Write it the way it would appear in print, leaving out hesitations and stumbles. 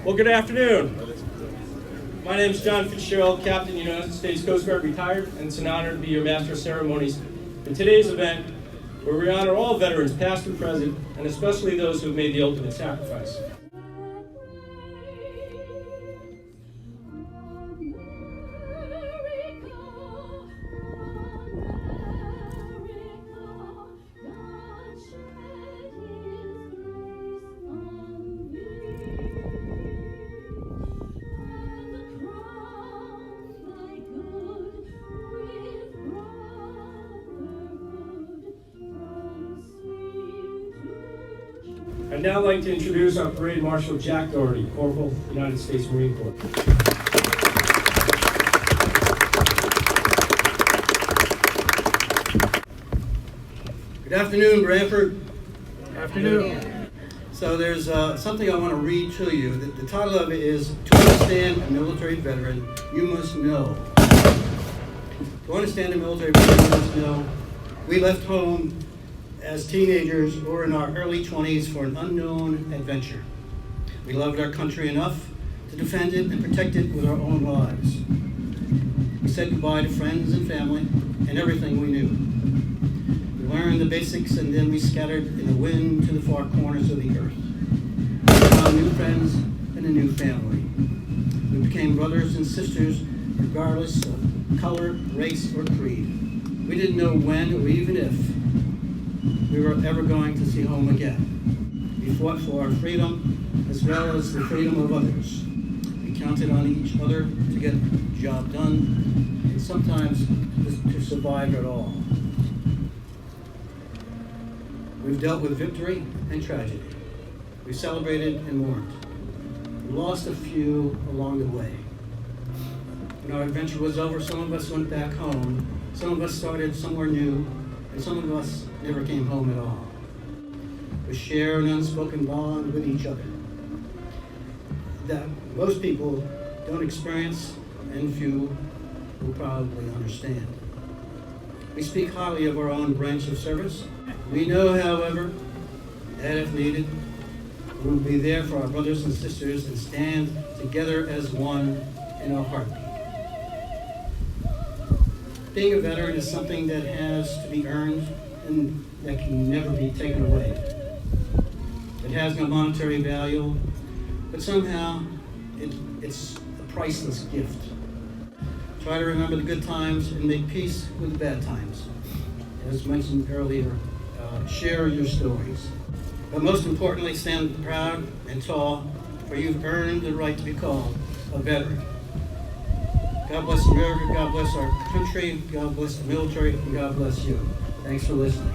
Well, good afternoon. My name is John Fitzgerald, Captain United States Coast Guard retired, and it's an honor to be your Master of Ceremonies in today's event, where we honor all veterans, past and present, and especially those who have made the ultimate sacrifice. I'd now like to introduce our Parade Marshal Jack Doherty, Corporal, United States Marine Corps. Good afternoon, Branford. Afternoon. So there's something I want to read to you. The title of it is, To Understand a Military Veteran, You Must Know. To understand a military veteran, you must know. We left home as teenagers or in our early 20s for an unknown adventure. We loved our country enough to defend it and protect it with our own lives. We said goodbye to friends and family and everything we knew. We learned the basics and then we scattered in the wind to the far corners of the earth. We found new friends and a new family. We became brothers and sisters regardless of color, race, or creed. We didn't know when or even if we were ever going to see home again. We fought for our freedom as well as the freedom of others. We counted on each other to get the job done and sometimes to survive it all. We've dealt with victory and tragedy. We celebrated and mourned. We lost a few along the way. When our adventure was over, some of us went back home, some of us started somewhere new, and some of us never came home at all. We share an unspoken bond with each other that most people don't experience and few will probably understand. We speak highly of our own branch of service. We know, however, that if needed, we will be there for our brothers and sisters and stand together as one in a heartbeat. Being a veteran is something that has to be earned and that can never be taken away. It has no monetary value, but somehow it's a priceless gift. Try to remember the good times and make peace with the bad times. As mentioned earlier, share your stories. But most importantly, stand proud and tall, for you've earned the right to be called a veteran. God bless America, God bless our country, God bless the military, and God bless you. Thanks for listening.